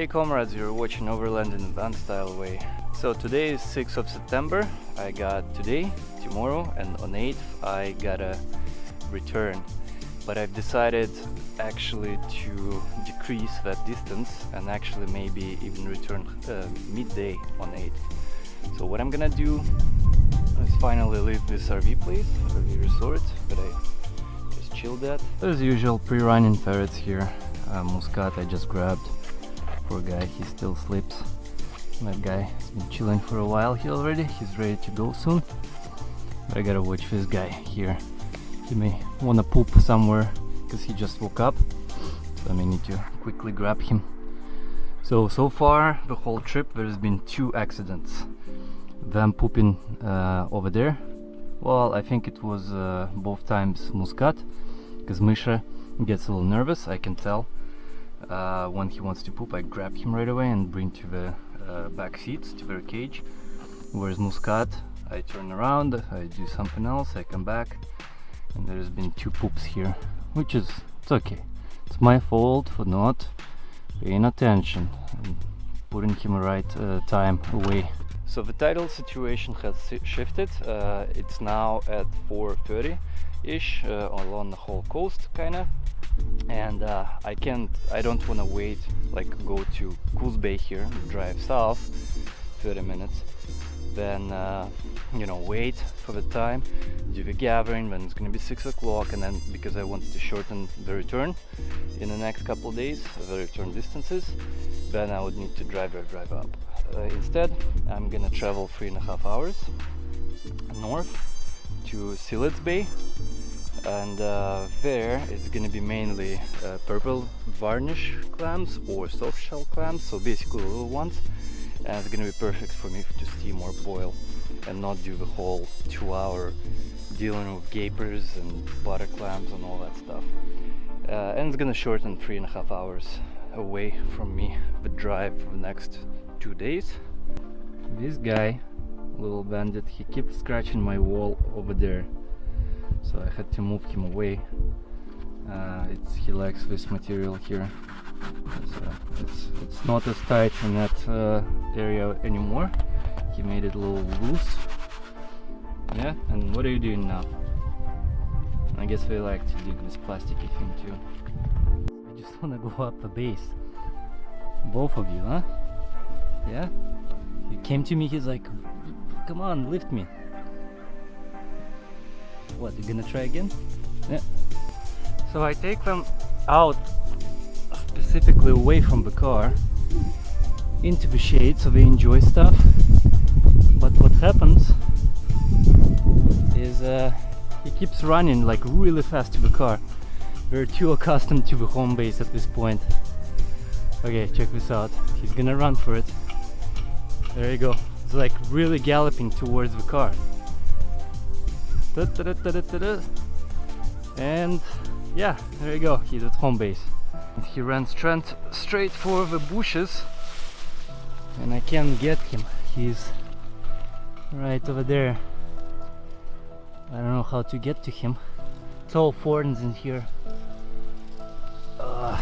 Hey comrades, you're watching Overland in the van style way. So today is 6th of September. I got today, tomorrow, and on 8th I gotta return. But I've decided actually to decrease that distance and actually maybe even return midday on 8th. So what I'm gonna do is finally leave this RV place, RV resort that I just chilled at. As usual, pre-running ferrets here. Muscat I just grabbed. Poor guy, he still sleeps. That guy has been chilling for a while here already. He's ready to go soon. But I gotta watch this guy here. He may wanna poop somewhere because he just woke up. So I may need to quickly grab him. So far the whole trip there's been 2 accidents. Them pooping over there. Well, I think it was both times Muscat, because Misha gets a little nervous, I can tell. When he wants to poop, I grab him right away and bring to the back seats, to their cage. Whereas Muscat, I turn around, I do something else, I come back, and there's been 2 poops here, which is, it's okay. It's my fault for not paying attention and putting him right time away. So the tidal situation has shifted. It's now at 4:30-ish along the whole coast, kinda. And I don't want to wait, like go to Coos Bay here, drive south 30 minutes, then you know, wait for the time, do the gathering, then it's gonna be 6 o'clock, and then because I wanted to shorten the return in the next couple of days, the return distances, then I would need to drive up. Instead, I'm gonna travel 3.5 hours north to Siletz Bay, and there it's gonna be mainly purple varnish clams or soft shell clams, so basically little ones, and it's gonna be perfect for me to steam or boil and not do the whole 2-hour dealing with gapers and butter clams and all that stuff. And it's gonna shorten 3.5 hours away from me the drive for the next 2 days. This guy, little bandit, he keeps scratching my wall over there, so I had to move him away. He likes this material here. It's not as tight in that area anymore. He made it a little loose. Yeah, and what are you doing now? I guess they like to dig this plasticky thing too. I just wanna go up the base. Both of you, huh? Yeah? He came to me, he's like, come on, lift me. What, you gonna try again? Yeah. So I take them out, specifically away from the car, into the shade so they enjoy stuff. But what happens is he keeps running like really fast to the car. We're too accustomed to the home base at this point. Okay, check this out. He's gonna run for it. There you go. It's like really galloping towards the car. And yeah, there you go. He's at home base. And he ran straight for the bushes, and I can't get him. He's right over there. I don't know how to get to him. It's all thorns in here. Ow,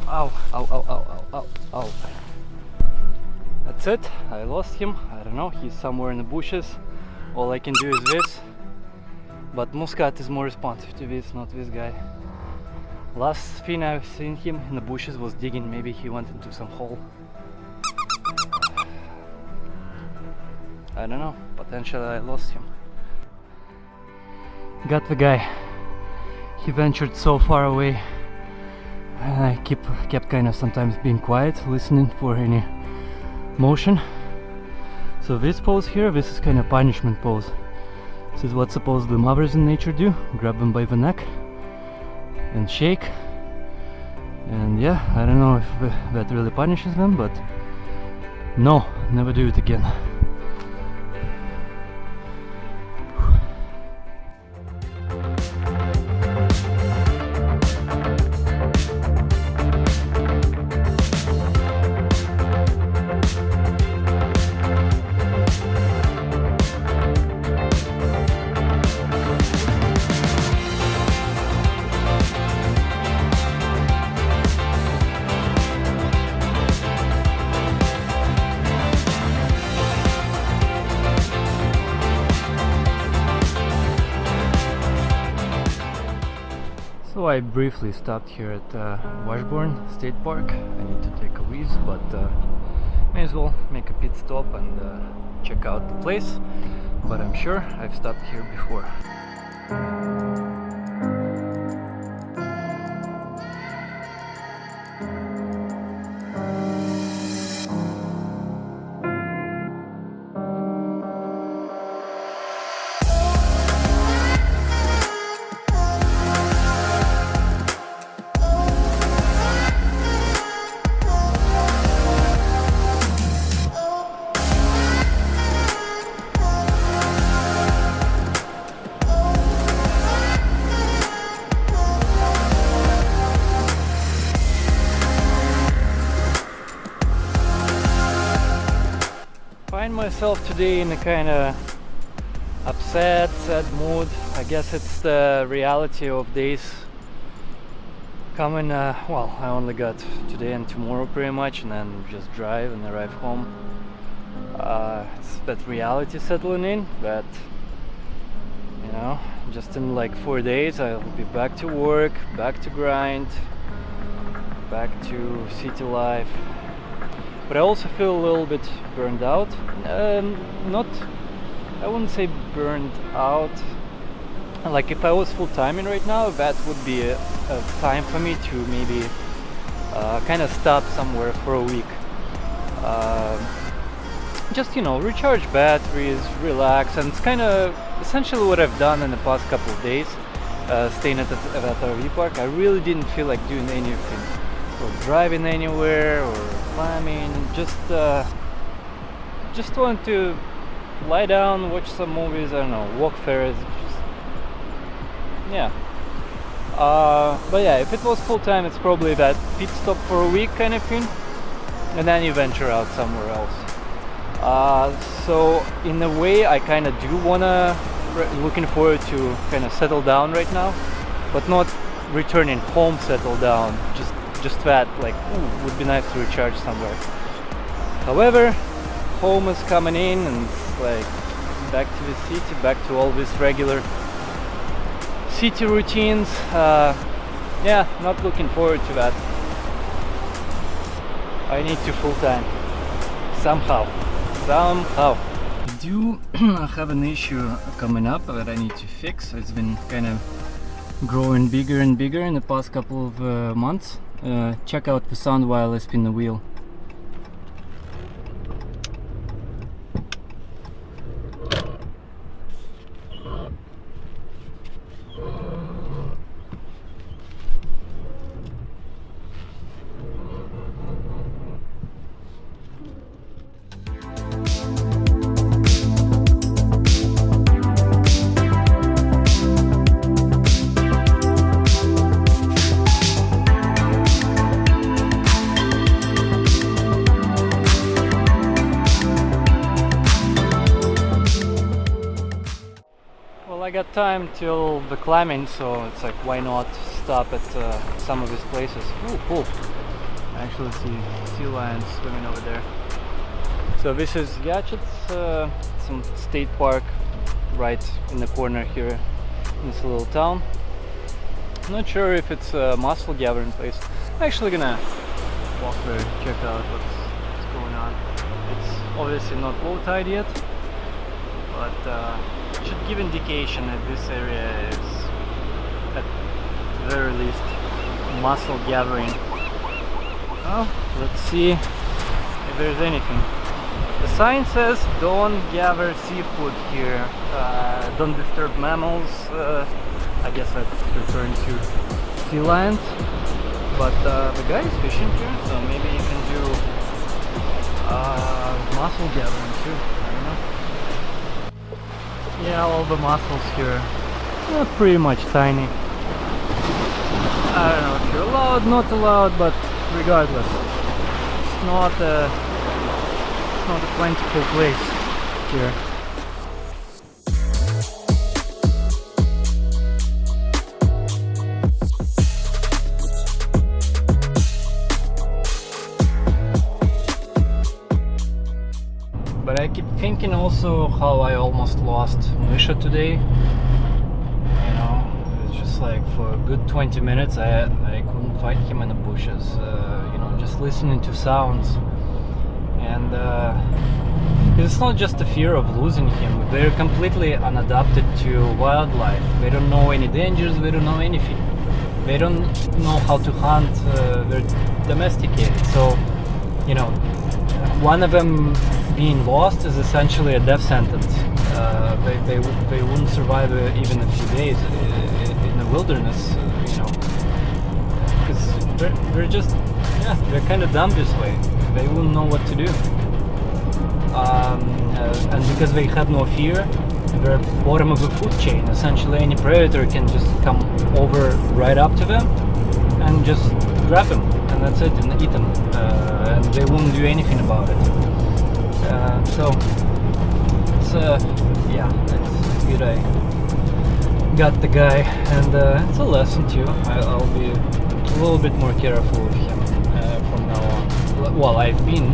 ow, ow, ow, ow, ow. That's it, I lost him. I don't know, he's somewhere in the bushes. All I can do is this. But Muscat is more responsive to this, not this guy. Last thing I've seen him in the bushes was digging. Maybe he went into some hole. I don't know, potentially I lost him. Got the guy. He ventured so far away, and I kept kind of sometimes being quiet, listening for any motion. So this pose here, this is kind of punishment pose. This is what supposedly mothers in nature do. Grab them by the neck and shake. And yeah, I don't know if that really punishes them, but no, never do it again. So I briefly stopped here at Washburn State Park. I need to take a wheeze, but may as well make a pit stop and check out the place. But I'm sure I've stopped here before. Find myself today in a kind of upset, sad mood. I guess it's the reality of days coming. Well, I only got today and tomorrow pretty much, and then just drive and arrive home. It's that reality settling in that, you know, just in like 4 days I'll be back to work, back to grind, back to city life. But I also feel a little bit burned out. I wouldn't say burned out. Like if I was full-timing right now, that would be a time for me to maybe kind of stop somewhere for a week. Just, you know, recharge batteries, relax, and it's kind of essentially what I've done in the past couple of days, staying at that RV park. I really didn't feel like doing anything, or driving anywhere, or climbing. Just want to lie down, watch some movies, I don't know, walk fairs, just, yeah. But yeah, if it was full-time, it's probably that pit stop for a week kind of thing, and then you venture out somewhere else. So in a way I kind of do wanna, looking forward to kind of settle down right now, but not returning home, settle down, just that, like, ooh, would be nice to recharge somewhere. However, home is coming in, and it's like back to the city, back to all these regular city routines. Yeah, not looking forward to that. I need to full-time somehow. I do have an issue coming up that I need to fix. It's been kind of growing bigger and bigger in the past couple of months. Check out the sound while I spin the wheel. I got time till the clamming, so it's like, why not stop at some of these places. Ooh, cool. I actually see sea lions swimming over there. So this is Yachet's, some state park right in the corner here in this little town. I'm not sure if it's a mussel gathering place. I'm actually gonna walk there, check out what's going on. It's obviously not low tide yet, but should give indication that this area is at the very least mussel gathering. Well, let's see if there's anything. The sign says don't gather seafood here, don't disturb mammals. I guess that's referring to sea lions, but the guy is fishing here, so maybe you can do mussel gathering too. I don't know. Yeah, all the mussels here are pretty much tiny. I don't know if you're allowed, not allowed, but regardless, it's not a plentiful place here. But I keep thinking also how I almost lost Misha today. You know, it's just honest, like for a good 20 minutes I couldn't find him in the bushes, you know, just listening to sounds. And it's not just the fear of losing him, they're completely unadapted to wildlife. They don't know any dangers, they don't know anything. They don't know how to hunt, they're domesticated. So, you know, one of them being lost is essentially a death sentence. They wouldn't survive even a few days in the wilderness, you know, because they're just, yeah, they're kind of dumb this way. They wouldn't know what to do. And because they have no fear, they're bottom of the food chain. Essentially, any predator can just come over right up to them and just grab them, and that's it, and eat them. And they won't do anything about it. So it's yeah, it's good I got the guy, and it's a lesson too. I'll be a little bit more careful with him from now on. Well, I've been,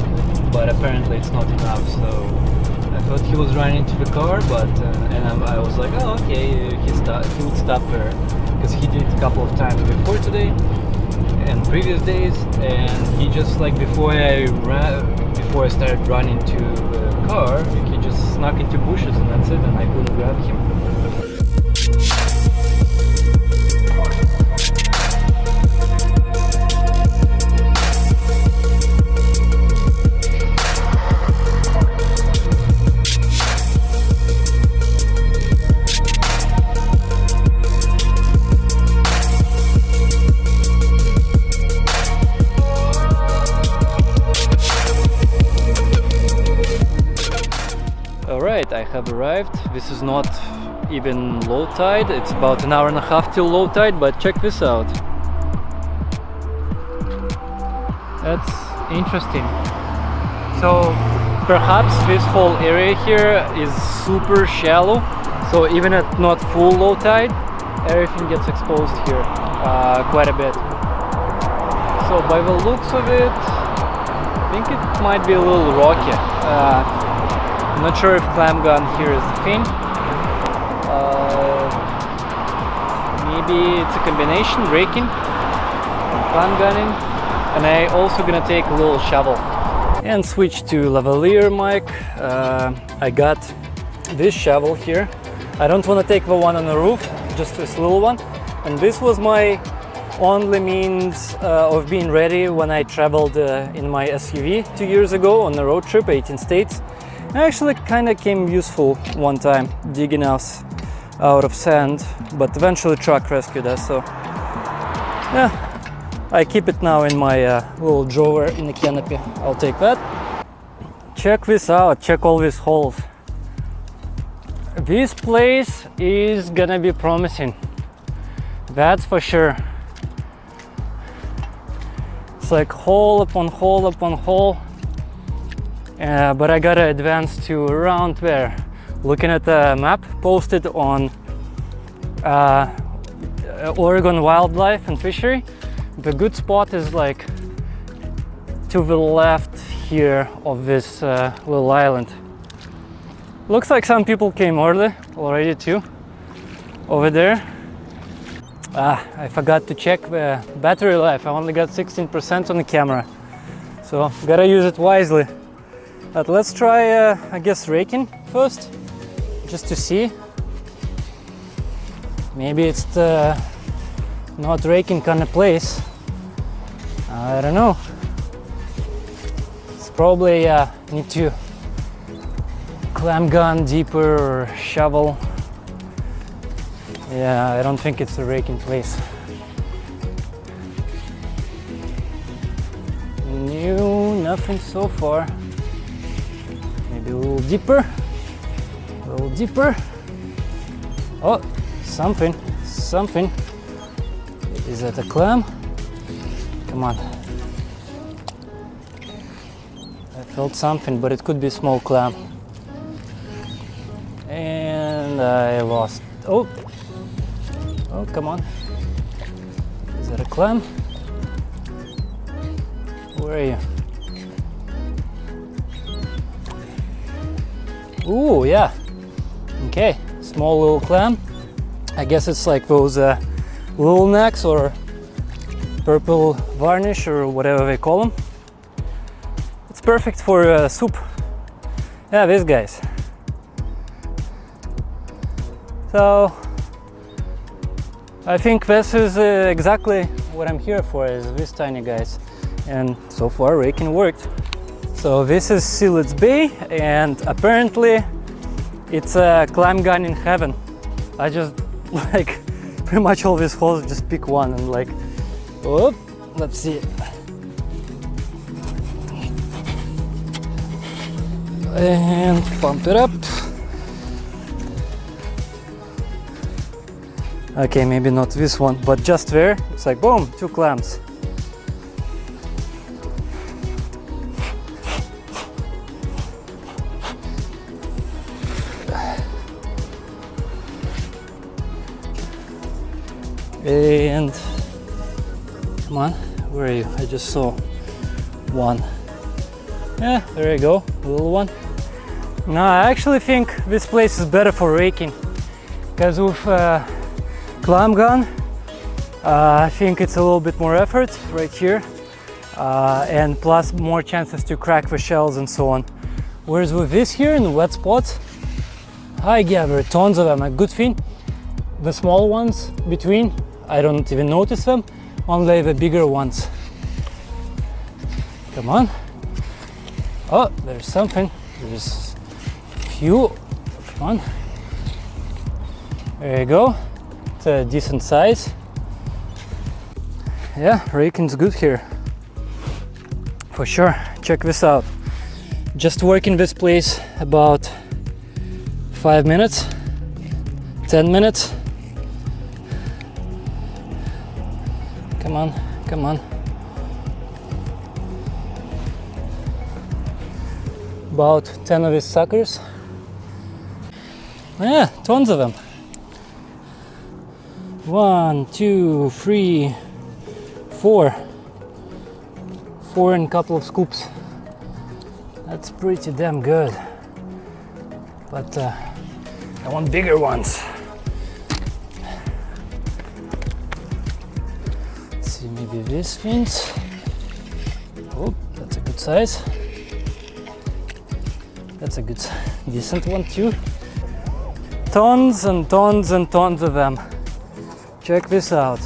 but apparently it's not enough. So I thought he was running to the car, but and I was like, oh, okay, he would stop there, because he did a couple of times before today and previous days, and he just, like, before I started running to the car, he just snuck into bushes, and that's it, and I couldn't grab him. Alright, I have arrived. This is not even low tide, it's about an hour and a half till low tide, but check this out. That's interesting. So perhaps this whole area here is super shallow, so even at not full low tide, everything gets exposed here quite a bit. So by the looks of it, I think it might be a little rocky. I'm not sure if clam gun here is the thing. Maybe it's a combination, raking and clam gunning. And I also gonna take a little shovel and switch to lavalier mic. I got this shovel here. I don't want to take the one on the roof, just this little one. And this was my only means of being ready when I traveled in my SUV 2 years ago on a road trip, 18 states. It actually kind of came useful one time, digging us out of sand, but eventually truck rescued us, so yeah, I keep it now in my little drawer in the canopy. I'll take that. Check this out, check all these holes. This place is gonna be promising, that's for sure. It's like hole upon hole upon hole. But I gotta advance to around there. Looking at the map posted on Oregon Wildlife and Fishery, the good spot is like to the left here of this little island. Looks like some people came early already too, over there. I forgot to check the battery life. I only got 16% on the camera, so gotta use it wisely. But let's try, I guess, raking first, just to see. Maybe it's the not raking kind of place. I don't know. It's probably need to clam gun deeper or shovel. Yeah, I don't think it's a raking place. No, nothing so far. Maybe a little deeper, a little deeper. Oh, something. Is that a clam? Come on. I felt something, but it could be a small clam. And I lost. Oh, come on. Is that a clam? Where are you? Ooh, yeah. Okay, small little clam. I guess it's like those little necks or purple varnish or whatever they call them. It's perfect for soup. Yeah, these guys. So I think this is exactly what I'm here for, is these tiny guys, and so far raking worked. So this is Siletz Bay, and apparently it's a clam gun in heaven. I just like pretty much all these holes, just pick one and like, oh, let's see. And pump it up. Okay, maybe not this one, but just there, it's like boom, 2 clams. And come on, where are you? I just saw one. Yeah, there you go, a little one. No, I actually think this place is better for raking, because with clam gun, I think it's a little bit more effort right here, and plus more chances to crack the shells and so on. Whereas with this here in the wet spots, yeah, there are tons of them. A good thing, the small ones between, I don't even notice them, only the bigger ones. Come on. Oh, there's something. There's a few. Come on. There you go. It's a decent size. Yeah, raking's good here. For sure. Check this out. Just working this place about 5 minutes, 10 minutes. Come on, come on. About 10 of these suckers. Yeah, tons of them. 1, 2, 3, 4. 4 and a couple of scoops. That's pretty damn good. But I want bigger ones. Let's see, maybe this fits. Oh, that's a good size. That's a good, decent one too. Tons and tons and tons of them. Check this out.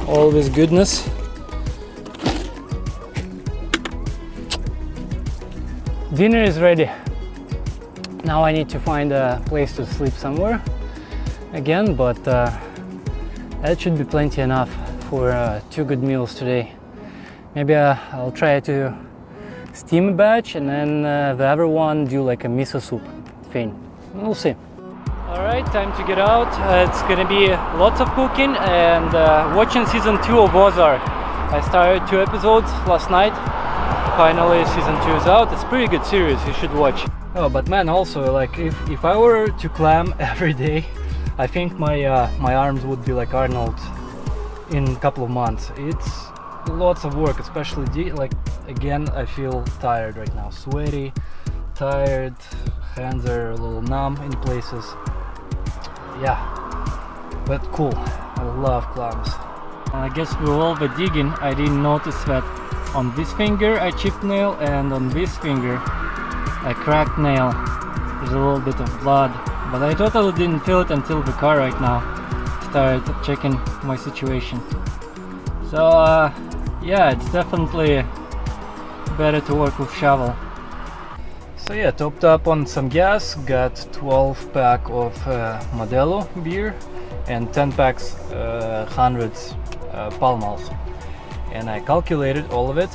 All this goodness. Dinner is ready. Now I need to find a place to sleep somewhere again, but that should be plenty enough for 2 good meals today. Maybe I'll try to steam a batch and then the other one do like a miso soup thing. We'll see. Alright, time to get out. It's gonna be lots of cooking and watching season 2 of Ozark. I started 2 episodes last night. Finally season 2 is out. It's a pretty good series, you should watch. Oh, but man, also like if I were to clam every day, I think my arms would be like Arnold in a couple of months. It's lots of work, especially like again I feel tired right now, sweaty, tired, hands are a little numb in places. Yeah, but cool. I love clams. And I guess with all the digging I didn't notice that on this finger I chipped nail and on this finger I cracked nail. There's a little bit of blood, but I totally didn't feel it until the car right now started checking my situation. So yeah, it's definitely better to work with shovel. So yeah, topped up on some gas, got 12 pack of Modelo beer and 10 packs 100s Pall Malls, and I calculated all of it.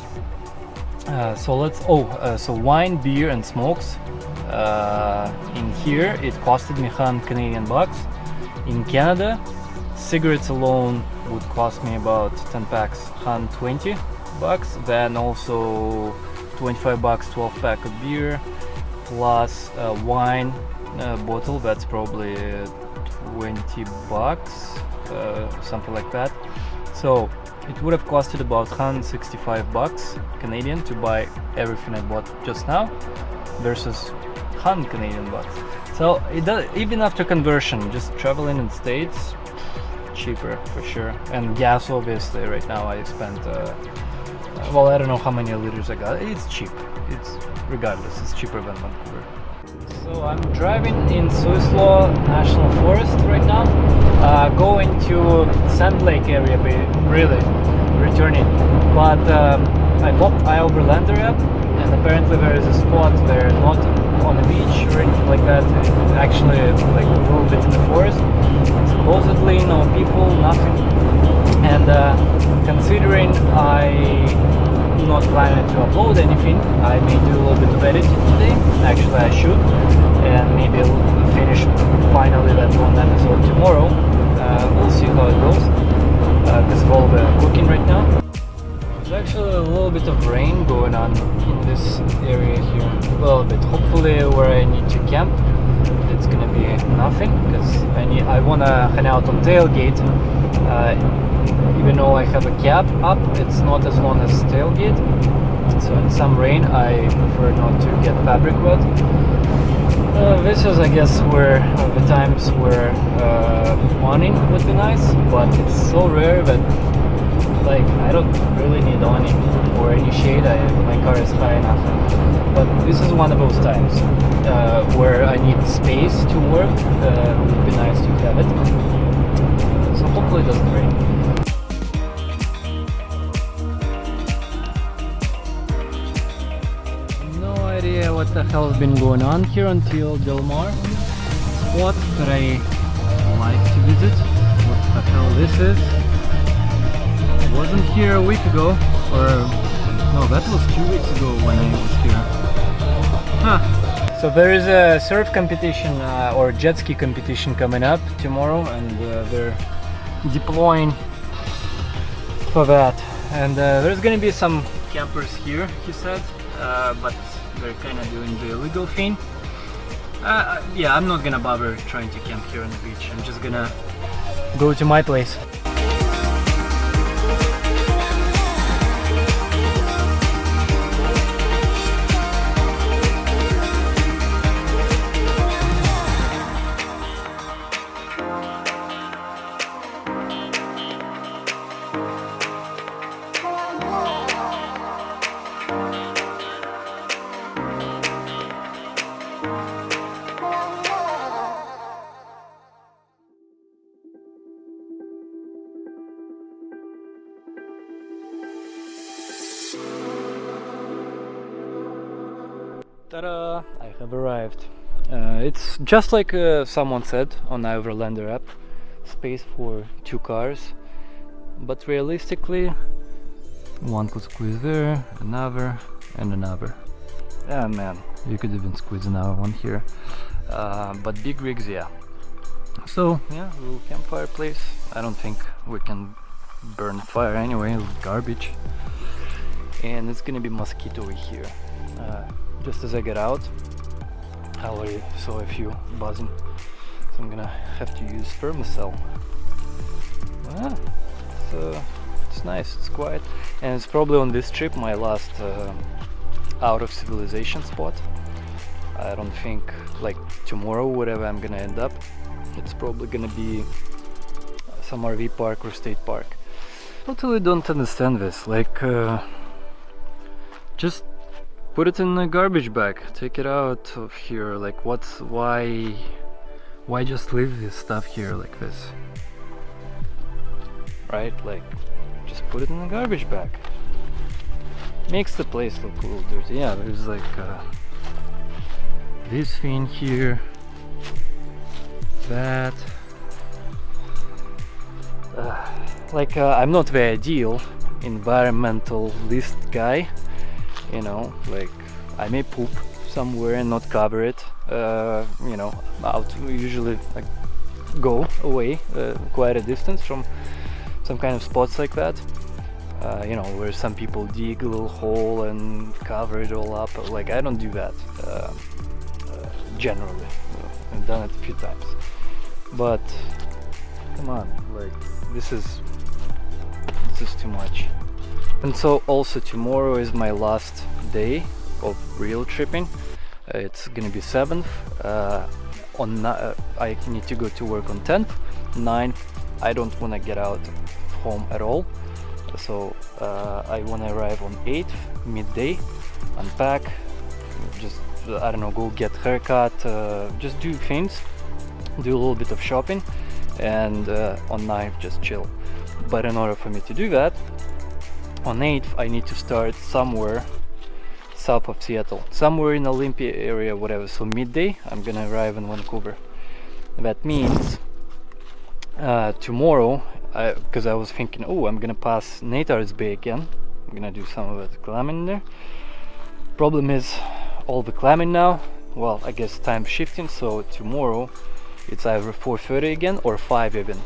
So wine, beer and smokes in here it costed me 100 Canadian bucks. In Canada, cigarettes alone would cost me about 10 packs 120 bucks, then also 25 bucks 12 pack of beer plus wine bottle, that's probably 20 bucks, something like that. So it would have costed about 165 bucks Canadian to buy everything I bought just now, versus 100 Canadian bucks. So it does, even after conversion, just traveling in the States, cheaper for sure. And gas, obviously, right now I spent well, I don't know how many liters I got. It's cheap. It's regardless, it's cheaper than Vancouver. So I'm driving in Siletz National Forest right now, going to Sand Lake area, really returning. But I popped iOverlander app, and apparently there is a spot there, not on the beach or anything like that. It's actually like a little bit in the forest. Supposedly no people, nothing. And considering I'm not planning to upload anything, I may do a little bit of editing today. Actually I should, and maybe I'll finish finally that one episode tomorrow. We'll see how it goes, because of all the cooking right now. There's actually a little bit of rain going on in this area here, a little bit. Hopefully where I need to camp it's gonna be nothing, because I wanna hang out on tailgate. Even though I have a cap up, it's not as long as tailgate, so in some rain I prefer not to get fabric wet. This is, I guess, where the times where awning would be nice, but it's so rare that like I don't really need awning or any shade. My car is high enough, but this is one of those times where I need space to work. It would be nice to have it, so hopefully it doesn't rain. What the hell has been going on here until Del Mar spot that I like to visit. What the hell this is? I wasn't here a week ago, or no, that was 2 weeks ago when I was here. Huh. So there is a surf competition or jet ski competition coming up tomorrow, and they're deploying for that. And there's gonna be some campers here, he said, but they're kind of doing the illegal thing. Yeah, I'm not gonna bother trying to camp here on the beach. I'm just gonna go to my place. Ta-da! I have arrived. It's just like someone said on iOverlander app, space for 2 cars, but realistically one could squeeze there, another and another. Yeah man, you could even squeeze another one here, but big rigs, yeah. So yeah, a little campfire place. I don't think we can burn fire anyway, garbage. And it's gonna be mosquito-y here. Just as I get out, I already saw a few buzzing, so I'm gonna have to use Thermocell. Yeah, it's nice, it's quiet, and it's probably on this trip my last out of civilization spot. I don't think, like tomorrow, wherever I'm gonna end up, it's probably gonna be some RV park or state park. Totally don't understand this, like just put it in a garbage bag, take it out of here. Like why just leave this stuff here like this, right? Like just put it in a garbage bag, makes the place look a little dirty. Yeah, there's like this thing here, that like I'm not the ideal environmentalist guy, you know, like I may poop somewhere and not cover it, you know, out, usually like go away quite a distance from some kind of spots like that, you know, where some people dig a little hole and cover it all up. Like I don't do that generally. I've done it a few times, but come on, like this is too much. And so also tomorrow is my last day of real tripping. It's gonna be 7th. I need to go to work on 10th. 9th, I don't want to get out of home at all, so I want to arrive on 8th midday, unpack, just I don't know, go get haircut, just do things, do a little bit of shopping, and on 9th just chill. But in order for me to do that, on 8th I need to start somewhere south of Seattle, somewhere in Olympia area, whatever. So midday I'm gonna arrive in Vancouver. That means tomorrow, because I was thinking, oh, I'm gonna pass Natar's Bay again, I'm gonna do some of the clamming there. Problem is, all the clamming now, well, I guess time shifting, so tomorrow it's either 4:30 again or 5 even,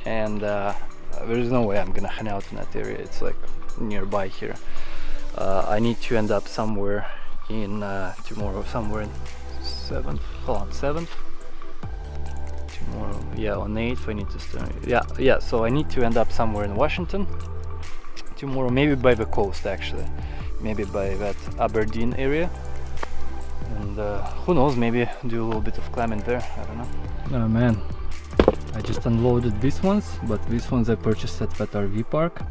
and there's no way I'm gonna hang out in that area. It's like nearby here. I need to end up somewhere in tomorrow, somewhere in 7th, hold on, 7th tomorrow, yeah, on 8th I need to start, yeah, so I need to end up somewhere in Washington tomorrow, maybe by the coast actually, maybe by that Aberdeen area, and who knows, maybe do a little bit of climbing there, I don't know. Oh man, I just unloaded these ones, but these ones I purchased at that RV park,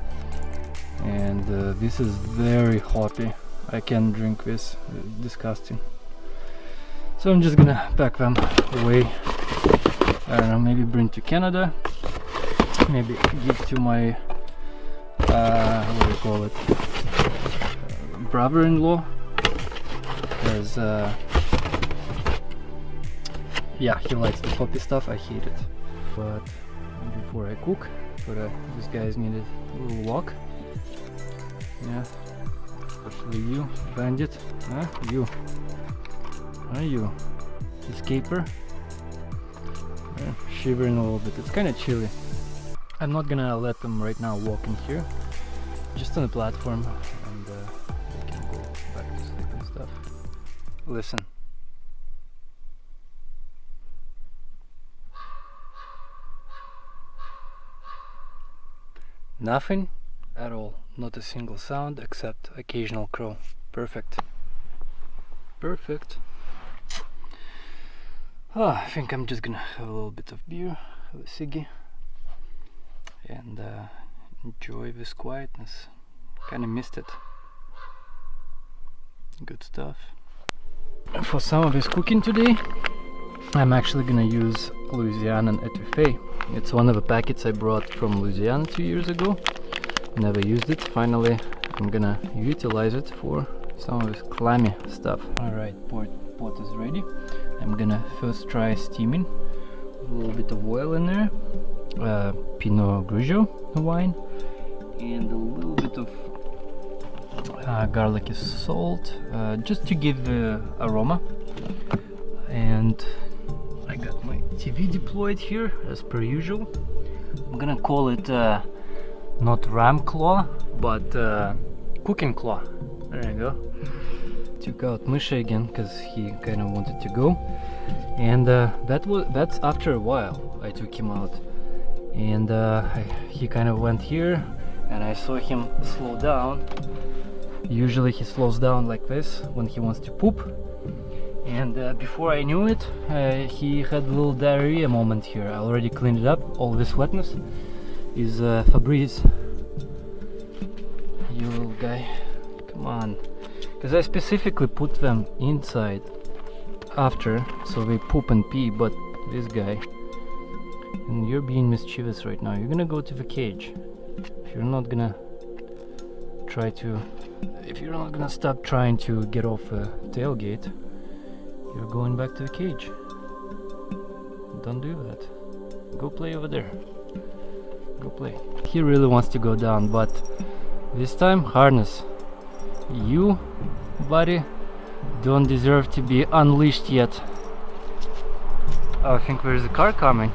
and this is very hoppy. I can't drink this, disgusting. So I'm just gonna pack them away, I don't know, maybe bring to Canada, maybe give to my what do you call it, brother-in-law, because yeah, he likes the hoppy stuff, I hate it. But before I cook, these guys needed a little walk, yeah, especially you, bandit, huh? You, are you escaper? Yeah, shivering a little bit, it's kind of chilly. I'm not gonna let them right now walk in here, just on the platform, and they can go back to sleep and stuff. Listen. Nothing at all, not a single sound except occasional crow. Perfect. Perfect. Oh, I think I'm just gonna have a little bit of beer, have a ciggy, and enjoy this quietness. Kinda missed it. Good stuff. For some of this cooking today, I'm actually gonna use Louisiana etouffee. It's one of the packets I brought from Louisiana 2 years ago. Never used it. Finally, I'm gonna utilize it for some of this clammy stuff. Alright, pot is ready. I'm gonna first try steaming. A little bit of oil in there, Pinot Grigio wine, and a little bit of garlicky salt, just to give the aroma. And I got my TV deployed here as per usual. I'm gonna call it not ram claw, but cooking claw. There you go. Took out Misha again because he kind of wanted to go, and that's after a while I took him out, and he kind of went here, and I saw him slow down. Usually he slows down like this when he wants to poop, and before I knew it, he had a little diarrhea moment here. I already cleaned it up. All this wetness is Febreze. You little guy, come on. Because I specifically put them inside after, so they poop and pee, but this guy, and you're being mischievous right now. You're gonna go to the cage. If you're not gonna stop trying to get off a tailgate, you're going back to the cage. Don't do that. Go play over there. Go play. He really wants to go down, but this time harness. You, buddy, don't deserve to be unleashed yet. Oh, I think there's a car coming.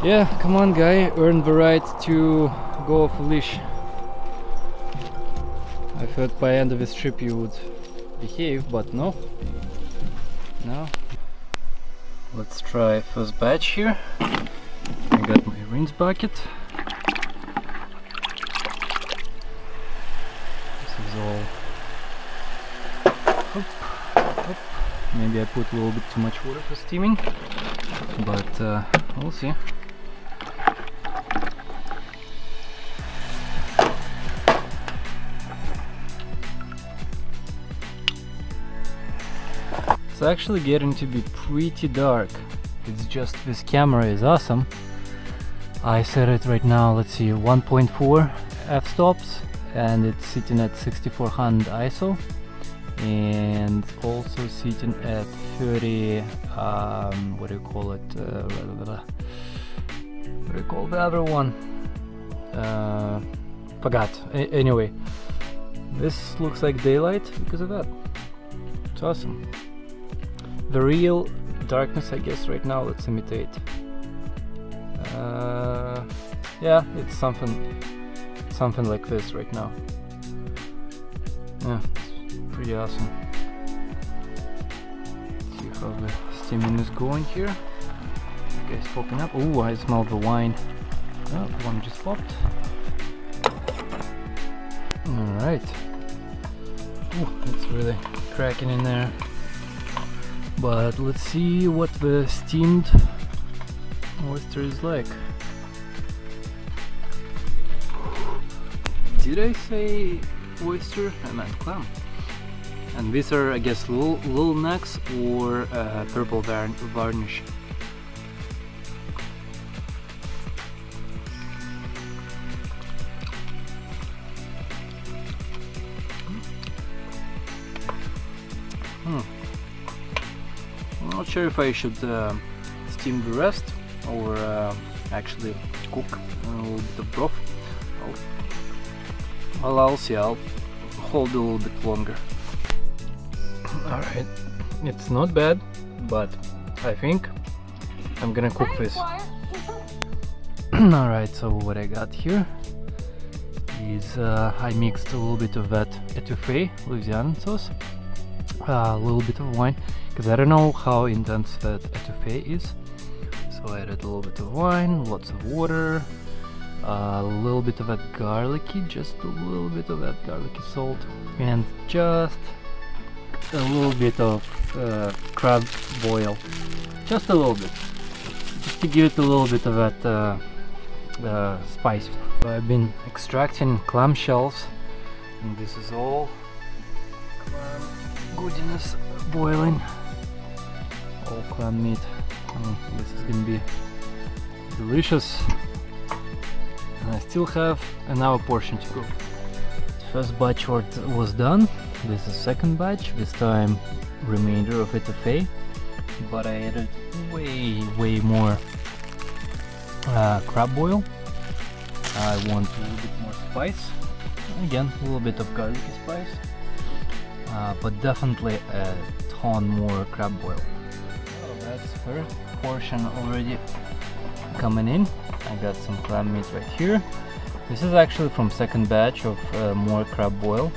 Yeah, come on guy, earn the right to go off a leash. I thought by end of this trip you would behave, but no. No. Let's try first batch here. I got my rinse bucket. is all. Oop. Maybe I put a little bit too much water for steaming, but we'll see. It's actually getting to be pretty dark. It's just this camera is awesome. I set it right now, let's see, 1.4 f-stops, and it's sitting at 6400 ISO, and also sitting at 30 what do you call it, what do you call the other one, forgot. Anyway, this looks like daylight because of that. It's awesome. The real darkness, I guess, right now, let's imitate. Yeah, it's something like this right now. Yeah, it's pretty awesome. Let's see how the steaming is going here. You guys popping up. Oh, I smell the wine. Oh, one just popped. Alright. Oh, it's really cracking in there. But let's see what the steamed oyster is like. Did I say oyster? I meant clam. And these are, I guess, little necks or purple varnish. I'm not sure if I should steam the rest or actually cook a little bit of broth. Well, I'll see. I'll hold a little bit longer. Alright, it's not bad, but I think I'm gonna cook this. Alright, so what I got here is I mixed a little bit of that etouffee Louisiana sauce, a little bit of wine, because I don't know how intense that etouffee is. So I added a little bit of wine, lots of water, a little bit of that garlicky, just a little bit of that garlicky salt, and just a little bit of crab boil, just a little bit, just to give it a little bit of that spice. So I've been extracting clam shells, and this is all clam goodness boiling, all clam meat. This is gonna be delicious, and I still have an hour portion to go. First batch was done. This is second batch, this time remainder of etouffee, but I added way more crab boil. I want a little bit more spice, again a little bit of garlicky spice, but definitely a ton more crab boil. So that's first portion already coming in. I got some clam meat right here. This is actually from second batch of more crab boil.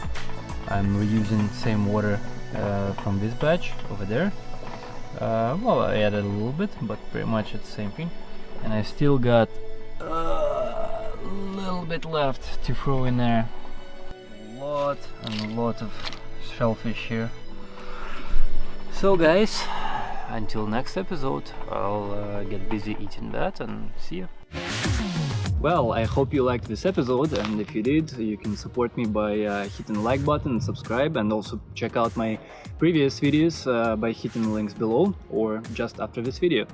I'm reusing same water from this batch over there. Well, I added a little bit, but pretty much it's the same thing. And I still got a little bit left to throw in there. A lot of shellfish here. So guys, until next episode, I'll get busy eating that and see you. Well, I hope you liked this episode, and if you did, you can support me by hitting the like button and subscribe, and also check out my previous videos by hitting the links below or just after this video.